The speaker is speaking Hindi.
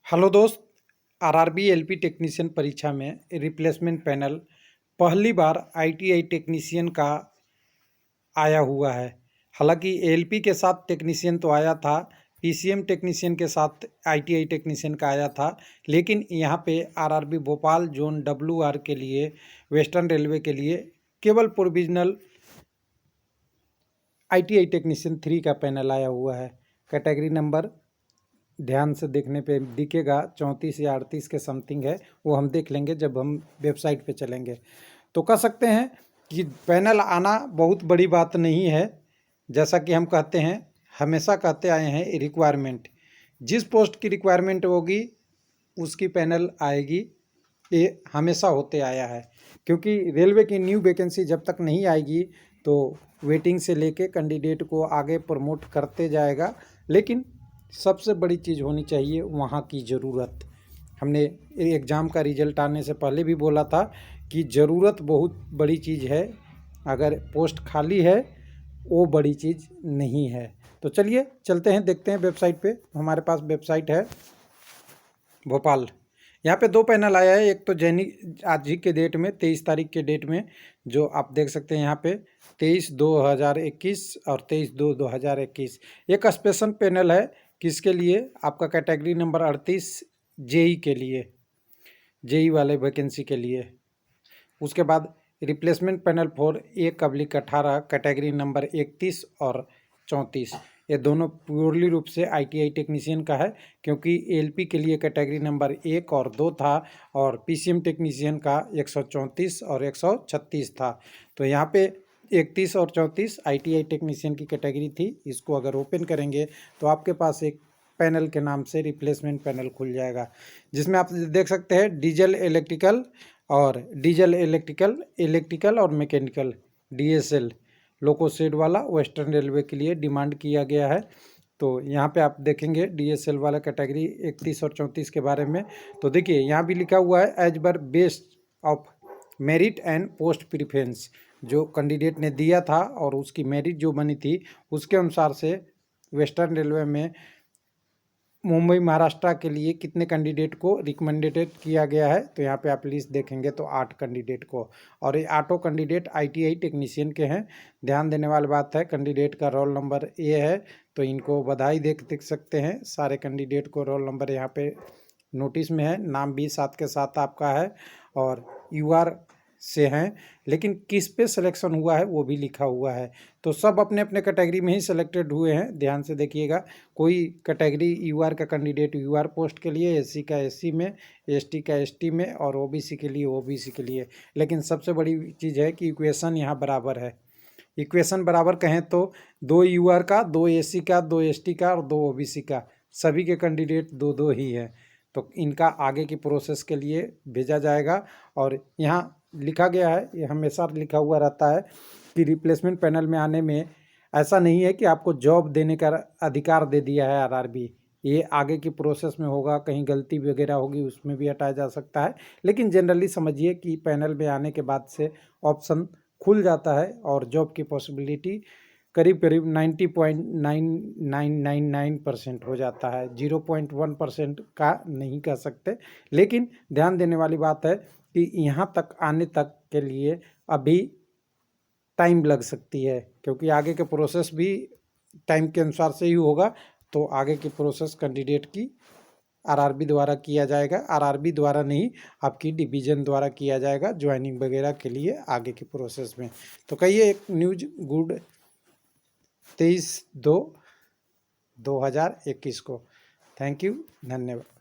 हेलो दोस्त। आरआरबी एलपी टेक्नीशियन परीक्षा में रिप्लेसमेंट पैनल पहली बार आईटीआई टेक्नीशियन का आया हुआ है। हालांकि एलपी के साथ टेक्नीशियन तो आया था, पीसीएम टेक्नीशियन के साथ आईटीआई टेक्नीशियन का आया था, लेकिन यहाँ पे आरआरबी भोपाल जोन डब्ल्यूआर के लिए, वेस्टर्न रेलवे के लिए केवल प्रोविजनल आईटीआई टेक्नीशियन 3 का पैनल आया हुआ है। कैटेगरी नंबर ध्यान से देखने पे दिखेगा 34 या 38 के समथिंग है, वो हम देख लेंगे जब हम वेबसाइट पे चलेंगे। तो कह सकते हैं कि पैनल आना बहुत बड़ी बात नहीं है। जैसा कि हम कहते हैं, हमेशा कहते आए हैं, रिक्वायरमेंट जिस पोस्ट की रिक्वायरमेंट होगी उसकी पैनल आएगी, ये हमेशा होते आया है। क्योंकि रेलवे की न्यू वैकेंसी जब तक नहीं आएगी तो वेटिंग से लेके कैंडिडेट को आगे प्रमोट करते जाएगा, लेकिन सबसे बड़ी चीज़ होनी चाहिए वहाँ की ज़रूरत। हमने एग्ज़ाम का रिजल्ट आने से पहले भी बोला था कि ज़रूरत बहुत बड़ी चीज़ है, अगर पोस्ट खाली है वो बड़ी चीज़ नहीं है। तो चलिए चलते हैं, देखते हैं वेबसाइट पे। हमारे पास वेबसाइट है भोपाल। यहाँ पे 2 पैनल आया है। एक तो दैनिक आज ही के डेट में 23 तारीख के डेट में, जो आप देख सकते हैं यहाँ पे 23/2/2021 और 23/2/2021। एक स्पेशल पैनल है, किसके लिए? आपका कैटेगरी नंबर 38 जेई के लिए, जेई वाले वैकेंसी के लिए। उसके बाद replacement panel for 1/18 category number 31 और 34। ये दोनों प्योरली रूप से आईटीआई टेक्नीशियन का है, क्योंकि एलपी के लिए कैटेगरी नंबर 1 और 2 था और पीसीएम टेक्नीशियन का 134 और 136 था। तो यहाँ पे 31 और 34 आईटीआई टेक्नीशियन की कैटेगरी थी। इसको अगर ओपन करेंगे तो आपके पास एक पैनल के नाम से रिप्लेसमेंट पैनल खुल जाएगा, जिसमें आप देख सकते हैं डीजल इलेक्ट्रिकल और मैकेनिकल डीएसएल लोको शेड वाला वेस्टर्न रेलवे के लिए डिमांड किया गया है। तो यहाँ पे आप देखेंगे डीएसएल वाला कैटेगरी 31 और 34 के बारे में। तो देखिए यहाँ भी लिखा हुआ है as per based of merit and post preference, जो कैंडिडेट ने दिया था और उसकी मेरिट जो बनी थी उसके अनुसार से वेस्टर्न रेलवे में मुंबई महाराष्ट्र के लिए कितने कैंडिडेट को रिकमेंडेड किया गया है। तो यहाँ पे आप लिस्ट देखेंगे तो 8 कैंडिडेट को, और ये 8 कैंडिडेट आईटीआई टेक्नीशियन के हैं। ध्यान देने वाली बात है, कैंडिडेट का रोल नंबर ए है, तो इनको बधाई देख सकते हैं। सारे कैंडिडेट को रोल नंबर यहाँ पे नोटिस में है, नाम भी साथ के साथ आपका है और यूआर से हैं, लेकिन किस पे सिलेक्शन हुआ है वो भी लिखा हुआ है। तो सब अपने अपने कैटेगरी में ही सिलेक्टेड हुए हैं। ध्यान से देखिएगा, कोई कैटेगरी यूआर का कैंडिडेट यूआर पोस्ट के लिए, एससी का एससी में, एसटी का एसटी में और ओबीसी के लिए ओबीसी के लिए। लेकिन सबसे बड़ी चीज़ है कि इक्वेशन यहाँ बराबर है। इक्वेशन बराबर कहें तो 2 यूआर का, 2 एससी का, 2 एसटी का और 2 ओबीसी का, सभी के कैंडिडेट 2-2 ही हैं। तो इनका आगे की प्रोसेस के लिए भेजा जाएगा। और यहाँ लिखा गया है, ये हमेशा लिखा हुआ रहता है कि रिप्लेसमेंट पैनल में आने में ऐसा नहीं है कि आपको जॉब देने का अधिकार दे दिया है आरआरबी। ये आगे की प्रोसेस में होगा, कहीं गलती वगैरह होगी उसमें भी हटाया जा सकता है, लेकिन जनरली समझिए कि पैनल में आने के बाद से ऑप्शन खुल जाता है और जॉब की पॉसिबिलिटी करीब करीब 90.9999% हो जाता है। 0.1% का नहीं कह सकते, लेकिन ध्यान देने वाली बात है कि यहाँ तक आने तक के लिए अभी टाइम लग सकती है, क्योंकि आगे के प्रोसेस भी टाइम के अनुसार से ही होगा। तो आगे की प्रोसेस कैंडिडेट की आरआरबी द्वारा किया जाएगा, आरआरबी द्वारा नहीं, आपकी डिवीज़न द्वारा किया जाएगा ज्वाइनिंग वगैरह के लिए आगे की प्रोसेस में। तो कहिए एक न्यूज गुड 23/2/2021 को। थैंक यू, धन्यवाद।